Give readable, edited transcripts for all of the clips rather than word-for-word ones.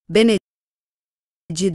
Benedito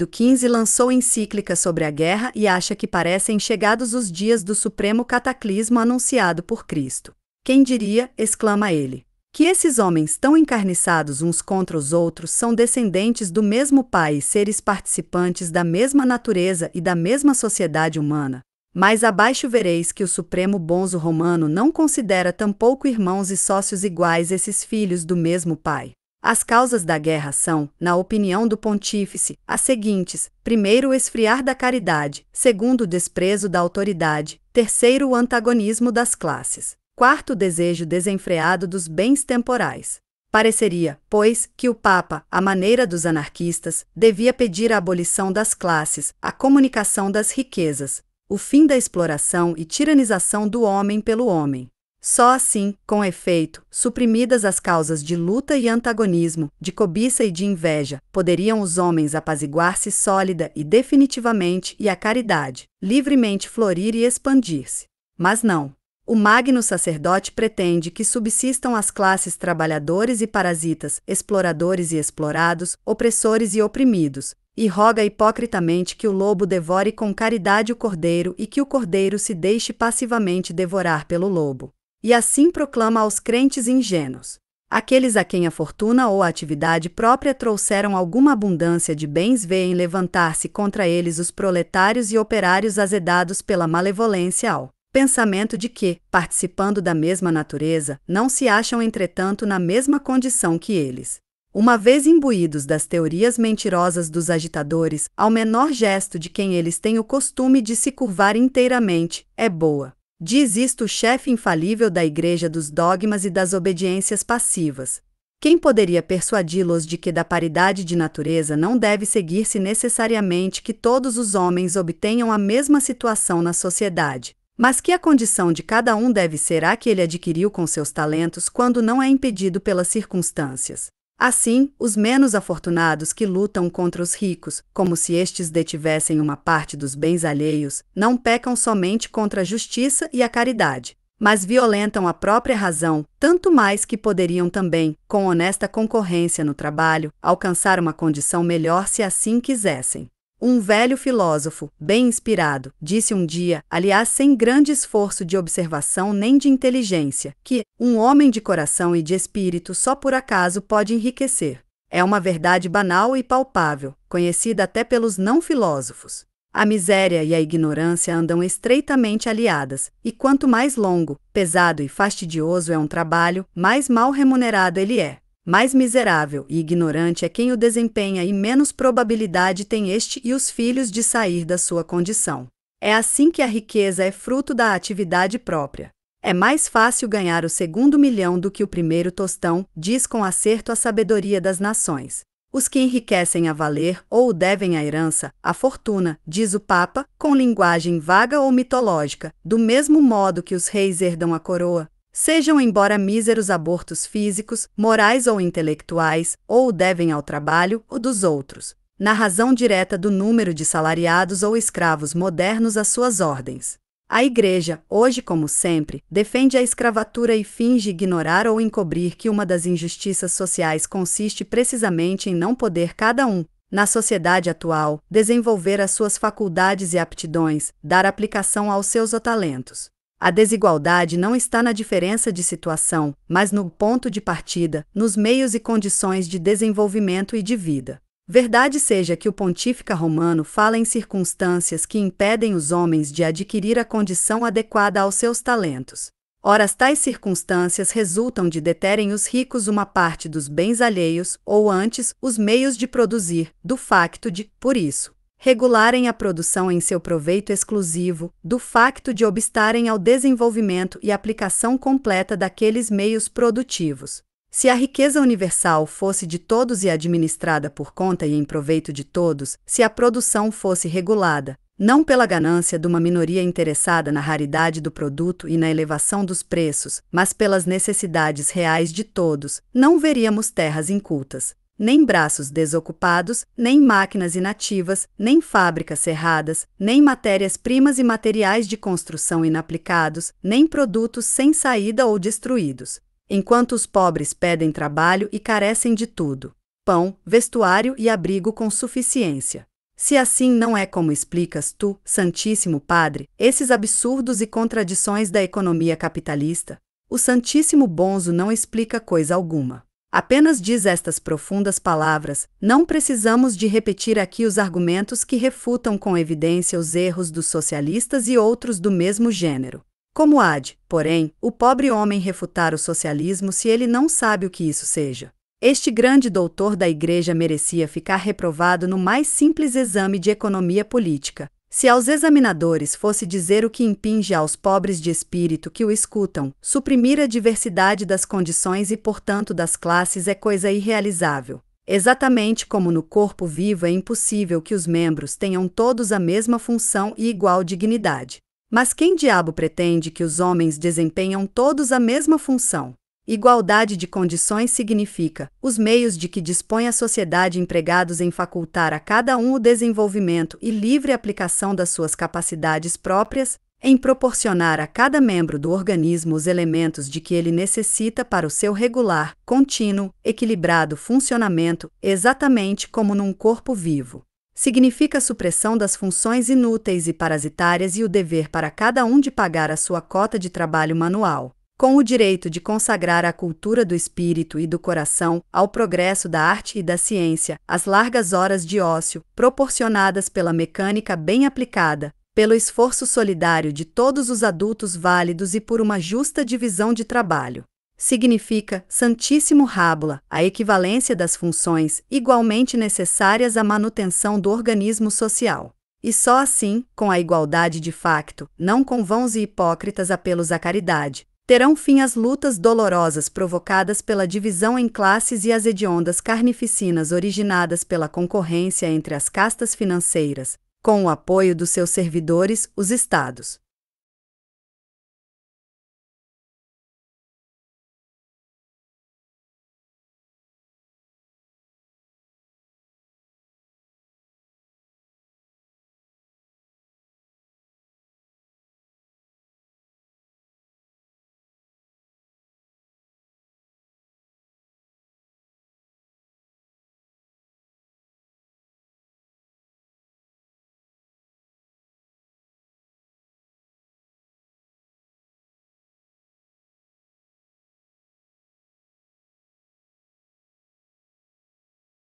XV lançou encíclica sobre a guerra e acha que parecem chegados os dias do supremo cataclismo anunciado por Cristo. Quem diria, exclama ele, que esses homens tão encarniçados uns contra os outros são descendentes do mesmo Pai e seres participantes da mesma natureza e da mesma sociedade humana. Mais abaixo vereis que o supremo bonzo romano não considera tampouco irmãos e sócios iguais esses filhos do mesmo Pai. As causas da guerra são, na opinião do pontífice, as seguintes: primeiro, o esfriar da caridade; segundo, o desprezo da autoridade; terceiro, o antagonismo das classes; quarto, o desejo desenfreado dos bens temporais. Pareceria, pois, que o Papa, à maneira dos anarquistas, devia pedir a abolição das classes, a comunicação das riquezas, o fim da exploração e tiranização do homem pelo homem. Só assim, com efeito, suprimidas as causas de luta e antagonismo, de cobiça e de inveja, poderiam os homens apaziguar-se sólida e definitivamente e a caridade, livremente florir e expandir-se. Mas não. O magno sacerdote pretende que subsistam as classes trabalhadores e parasitas, exploradores e explorados, opressores e oprimidos, e roga hipocritamente que o lobo devore com caridade o cordeiro e que o cordeiro se deixe passivamente devorar pelo lobo. E assim proclama aos crentes ingênuos. Aqueles a quem a fortuna ou a atividade própria trouxeram alguma abundância de bens veem levantar-se contra eles os proletários e operários azedados pela malevolência ao pensamento de que, participando da mesma natureza, não se acham entretanto na mesma condição que eles. Uma vez imbuídos das teorias mentirosas dos agitadores, ao menor gesto de quem eles têm o costume de se curvar inteiramente, é boa. Diz isto o chefe infalível da Igreja dos dogmas e das obediências passivas. Quem poderia persuadi-los de que da paridade de natureza não deve seguir-se necessariamente que todos os homens obtenham a mesma situação na sociedade, mas que a condição de cada um deve ser a que ele adquiriu com seus talentos quando não é impedido pelas circunstâncias. Assim, os menos afortunados que lutam contra os ricos, como se estes detivessem uma parte dos bens alheios, não pecam somente contra a justiça e a caridade, mas violentam a própria razão, tanto mais que poderiam também, com honesta concorrência no trabalho, alcançar uma condição melhor se assim quisessem. Um velho filósofo, bem inspirado, disse um dia, aliás sem grande esforço de observação nem de inteligência, que um homem de coração e de espírito só por acaso pode enriquecer. É uma verdade banal e palpável, conhecida até pelos não-filósofos. A miséria e a ignorância andam estreitamente aliadas, e quanto mais longo, pesado e fastidioso é um trabalho, mais mal remunerado ele é. Mais miserável e ignorante é quem o desempenha e menos probabilidade tem este e os filhos de sair da sua condição. É assim que a riqueza é fruto da atividade própria. É mais fácil ganhar o segundo milhão do que o primeiro tostão, diz com acerto a sabedoria das nações. Os que enriquecem a valer ou o devem à herança, à fortuna, diz o Papa, com linguagem vaga ou mitológica, do mesmo modo que os reis herdam a coroa. Sejam embora míseros abortos físicos, morais ou intelectuais, ou o devem ao trabalho ou dos outros, na razão direta do número de salariados ou escravos modernos às suas ordens. A Igreja, hoje como sempre, defende a escravatura e finge ignorar ou encobrir que uma das injustiças sociais consiste precisamente em não poder cada um, na sociedade atual, desenvolver as suas faculdades e aptidões, dar aplicação aos seus talentos. A desigualdade não está na diferença de situação, mas no ponto de partida, nos meios e condições de desenvolvimento e de vida. Verdade seja que o pontífice romano fala em circunstâncias que impedem os homens de adquirir a condição adequada aos seus talentos. Ora, tais circunstâncias resultam de deterem os ricos uma parte dos bens alheios, ou antes, os meios de produzir, do facto de, por isso, regularem a produção em seu proveito exclusivo, do facto de obstarem ao desenvolvimento e aplicação completa daqueles meios produtivos. Se a riqueza universal fosse de todos e administrada por conta e em proveito de todos, se a produção fosse regulada, não pela ganância de uma minoria interessada na raridade do produto e na elevação dos preços, mas pelas necessidades reais de todos, não veríamos terras incultas, nem braços desocupados, nem máquinas inativas, nem fábricas cerradas, nem matérias-primas e materiais de construção inaplicados, nem produtos sem saída ou destruídos. Enquanto os pobres pedem trabalho e carecem de tudo, pão, vestuário e abrigo com suficiência. Se assim não é como explicas tu, Santíssimo Padre, esses absurdos e contradições da economia capitalista, o Santíssimo Bonzo não explica coisa alguma. Apenas diz estas profundas palavras: não precisamos de repetir aqui os argumentos que refutam com evidência os erros dos socialistas e outros do mesmo gênero. Como há de, porém, o pobre homem refutar o socialismo se ele não sabe o que isso seja? Este grande doutor da Igreja merecia ficar reprovado no mais simples exame de economia política. Se aos examinadores fosse dizer o que impinge aos pobres de espírito que o escutam, suprimir a diversidade das condições e, portanto, das classes é coisa irrealizável. Exatamente como no corpo vivo é impossível que os membros tenham todos a mesma função e igual dignidade. Mas quem diabo pretende que os homens desempenham todos a mesma função? Igualdade de condições significa os meios de que dispõe a sociedade empregados em facultar a cada um o desenvolvimento e livre aplicação das suas capacidades próprias, em proporcionar a cada membro do organismo os elementos de que ele necessita para o seu regular, contínuo, equilibrado funcionamento, exatamente como num corpo vivo. Significa a supressão das funções inúteis e parasitárias e o dever para cada um de pagar a sua cota de trabalho manual, com o direito de consagrar à cultura do espírito e do coração, ao progresso da arte e da ciência, as largas horas de ócio, proporcionadas pela mecânica bem aplicada, pelo esforço solidário de todos os adultos válidos e por uma justa divisão de trabalho. Significa, Santíssimo Rábula, a equivalência das funções igualmente necessárias à manutenção do organismo social. E só assim, com a igualdade de facto, não com vãos e hipócritas apelos à caridade, terão fim as lutas dolorosas provocadas pela divisão em classes e as hediondas carnificinas originadas pela concorrência entre as castas financeiras, com o apoio dos seus servidores, os estados.